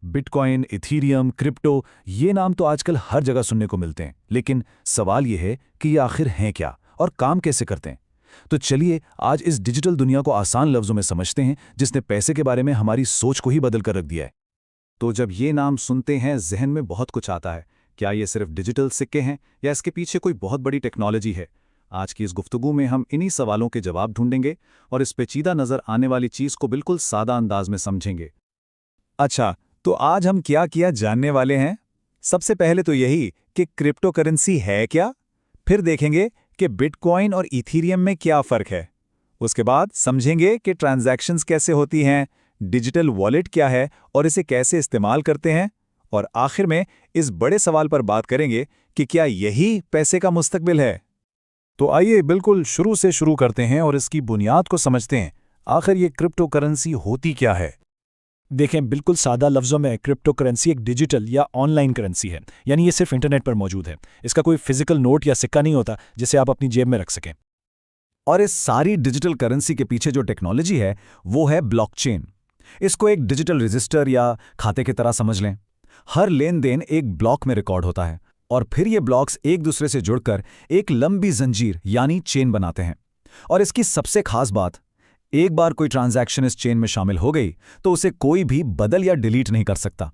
Bitcoin, Ethereum, crypto, ये नाम तो आजकल हर जगह सुनने को मिलते हैं, लेकिन सवाल ये है कि ये आखिर हैं क्या और काम कैसे करते हैं। तो चलिए आज इस डिजिटल दुनिया को आसान लफ्जों में समझते हैं, जिसने पैसे के बारे में हमारी सोच को ही बदल कर रख दिया है। तो जब ये नाम सुनते हैं जहन में बहुत कुछ आता है। क्या ये सिर्फ डिजिटल सिक्के हैं या इसके पीछे कोई बहुत बड़ी टेक्नोलॉजी है? आज की इस गुफ्तगू में हम इन्हीं सवालों के जवाब ढूंढेंगे और इस पेचीदा नजर आने वाली चीज को बिल्कुल सादा अंदाज में समझेंगे। अच्छा, तो आज हम क्या किया जानने वाले हैं। सबसे पहले तो यही कि क्रिप्टो करेंसी है क्या, फिर देखेंगे कि बिटकॉइन और इथीरियम में क्या फ़र्क है। उसके बाद समझेंगे कि ट्रांजैक्शंस कैसे होती हैं, डिजिटल वॉलेट क्या है और इसे कैसे इस्तेमाल करते हैं, और आखिर में इस बड़े सवाल पर बात करेंगे कि क्या यही पैसे का मुस्तकबिल है। तो आइए बिल्कुल शुरू से शुरू करते हैं और इसकी बुनियाद को समझते हैं। आखिर ये क्रिप्टो करेंसी होती क्या है? देखें, बिल्कुल सादा लफ्ज़ों में क्रिप्टो करेंसी एक डिजिटल या ऑनलाइन करेंसी है, यानी ये सिर्फ इंटरनेट पर मौजूद है। इसका कोई फिजिकल नोट या सिक्का नहीं होता जिसे आप अपनी जेब में रख सकें। और इस सारी डिजिटल करेंसी के पीछे जो टेक्नोलॉजी है वो है ब्लॉकचेन। इसको एक डिजिटल रजिस्टर या खाते की तरह समझ लें। हर लेन देन एक ब्लॉक में रिकॉर्ड होता है और फिर ये ब्लॉक्स एक दूसरे से जुड़कर एक लंबी जंजीर यानी चेन बनाते हैं। और इसकी सबसे खास बात, एक बार कोई ट्रांजैक्शन इस चेन में शामिल हो गई तो उसे कोई भी बदल या डिलीट नहीं कर सकता।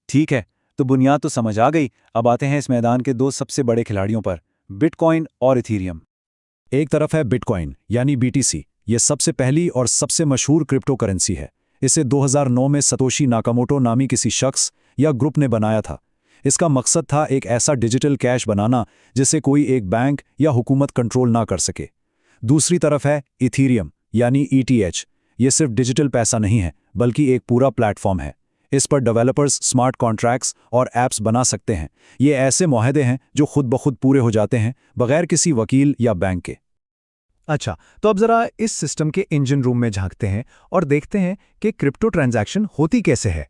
ठीक है, तो बुनियाद तो समझ आ गई। अब आते हैं इस मैदान के दो सबसे बड़े खिलाड़ियों पर, बिटकॉइन और इथीरियम। एक तरफ है बिटकॉइन यानी BTC। ये सबसे पहली और सबसे मशहूर क्रिप्टो करेंसी है। इसे 2009 में सतोशी नाकामोटो नामी किसी शख्स या ग्रुप ने बनाया था। इसका मकसद था एक ऐसा डिजिटल कैश बनाना जिसे कोई एक बैंक या हुकूमत कंट्रोल ना कर सके। दूसरी तरफ है इथीरियम यानी ETH। ये सिर्फ डिजिटल पैसा नहीं है बल्कि एक पूरा प्लेटफॉर्म है। इस पर डेवलपर्स स्मार्ट कॉन्ट्रैक्ट्स और ऐप्स बना सकते हैं। ये ऐसे मुआहदे हैं जो खुद ब खुद पूरे हो जाते हैं बगैर किसी वकील या बैंक के। अच्छा, तो अब जरा इस सिस्टम के इंजन रूम में झांकते हैं और देखते हैं कि क्रिप्टो ट्रांजैक्शन होती कैसे है।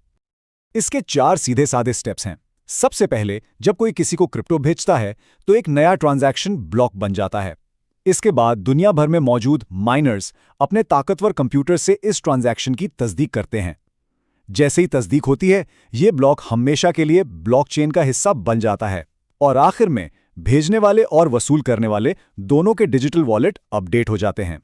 इसके 4 सीधे साधे स्टेप्स हैं। सबसे पहले जब कोई किसी को क्रिप्टो भेजता है तो एक नया ट्रांजैक्शन ब्लॉक बन जाता है। इसके बाद दुनिया भर में मौजूद माइनर्स अपने ताकतवर कंप्यूटर से इस ट्रांजैक्शन की तस्दीक करते हैं। जैसे ही तस्दीक होती है, ये ब्लॉक हमेशा के लिए ब्लॉकचेन का हिस्सा बन जाता है और आखिर में भेजने वाले और वसूल करने वाले दोनों के डिजिटल वॉलेट अपडेट हो जाते हैं।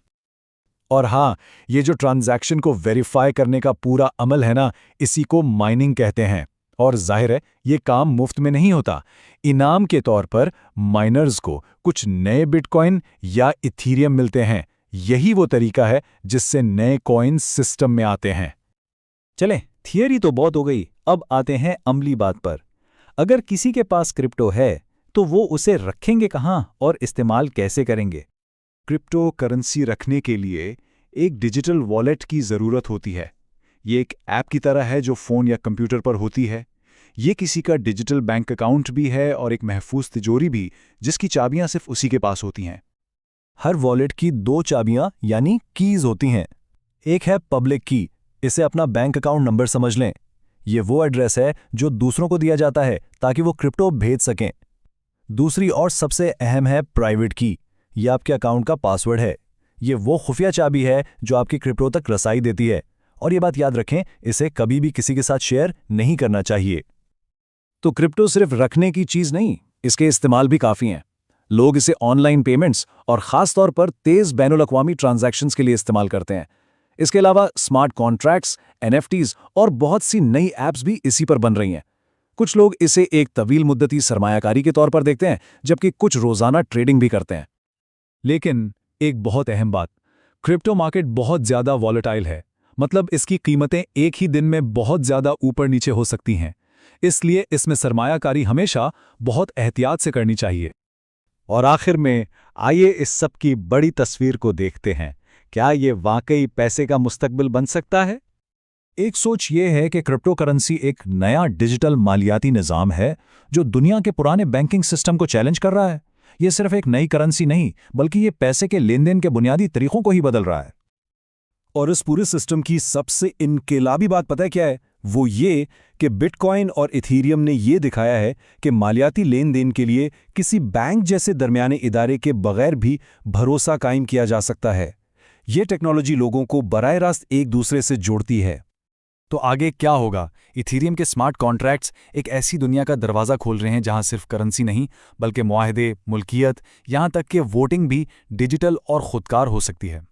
और हाँ, ये जो ट्रांजैक्शन को वेरीफाई करने का पूरा अमल है ना, इसी को माइनिंग कहते हैं। और जाहिर है ये काम मुफ्त में नहीं होता। इनाम के तौर पर माइनर्स को कुछ नए बिटकॉइन या इथीरियम मिलते हैं। यही वो तरीका है जिससे नए कॉइन सिस्टम में आते हैं। चलें, थियरी तो बहुत हो गई, अब आते हैं अमली बात पर। अगर किसी के पास क्रिप्टो है तो वो उसे रखेंगे कहाँ और इस्तेमाल कैसे करेंगे? क्रिप्टो करेंसी रखने के लिए एक डिजिटल वॉलेट की ज़रूरत होती है। ये एक ऐप की तरह है जो फ़ोन या कंप्यूटर पर होती है। ये किसी का डिजिटल बैंक अकाउंट भी है और एक महफूज तिजोरी भी, जिसकी चाबियां सिर्फ उसी के पास होती हैं। हर वॉलेट की 2 चाबियां यानी कीज होती हैं। एक है पब्लिक की, इसे अपना बैंक अकाउंट नंबर समझ लें। ये वो एड्रेस है जो दूसरों को दिया जाता है ताकि वो क्रिप्टो भेज सकें। दूसरी और सबसे अहम है प्राइवेट की। ये आपके अकाउंट का पासवर्ड है। ये वो खुफिया चाबी है जो आपकी क्रिप्टो तक रसाई देती है। और ये बात याद रखें, इसे कभी भी किसी के साथ शेयर नहीं करना चाहिए। तो क्रिप्टो सिर्फ रखने की चीज नहीं, इसके इस्तेमाल भी काफी हैं। लोग इसे ऑनलाइन पेमेंट्स और खास तौर पर तेज बैनुल-अक़वामी ट्रांजैक्शंस के लिए इस्तेमाल करते हैं। इसके अलावा स्मार्ट कॉन्ट्रैक्ट्स, NFTs और बहुत सी नई ऐप्स भी इसी पर बन रही हैं। कुछ लोग इसे एक तवील मुद्दती सरमायाकारी के तौर पर देखते हैं, जबकि कुछ रोजाना ट्रेडिंग भी करते हैं। लेकिन एक बहुत अहम बात, क्रिप्टो मार्केट बहुत ज्यादा वॉलेटाइल है। मतलब इसकी कीमतें एक ही दिन में बहुत ज्यादा ऊपर नीचे हो सकती हैं। इसलिए इसमें सरमायाकारी हमेशा बहुत एहतियात से करनी चाहिए। और आखिर में आइए इस सब की बड़ी तस्वीर को देखते हैं। क्या ये वाकई पैसे का मुस्तकबिल बन सकता है? एक सोच ये है कि क्रिप्टो करेंसी एक नया डिजिटल मालियाती निज़ाम है जो दुनिया के पुराने बैंकिंग सिस्टम को चैलेंज कर रहा है। ये सिर्फ एक नई करेंसी नहीं, बल्कि ये पैसे के लेन देन के बुनियादी तरीकों को ही बदल रहा है। और इस पूरे सिस्टम की सबसे इनकलाबी बात पता है क्या है? वो ये कि बिटकॉइन और इथीरियम ने ये दिखाया है कि मालियाती लेन देन के लिए किसी बैंक जैसे दरमियाने इदारे के बगैर भी भरोसा कायम किया जा सकता है। ये टेक्नोलॉजी लोगों को बराह रास्त एक दूसरे से जोड़ती है। तो आगे क्या होगा? इथीरियम के स्मार्ट कॉन्ट्रैक्ट्स एक ऐसी दुनिया का दरवाज़ा खोल रहे हैं जहां सिर्फ करेंसी नहीं, बल्कि मुआहदे, मुल्कियत, यहां तक कि वोटिंग भी डिजिटल और खुदकार हो सकती है।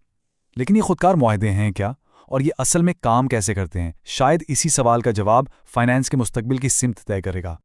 लेकिन ये खुदकार मुआहदे हैं क्या? और ये असल में काम कैसे करते हैं? शायद इसी सवाल का जवाब फाइनेंस के मुस्तकबिल की सिमत तय करेगा।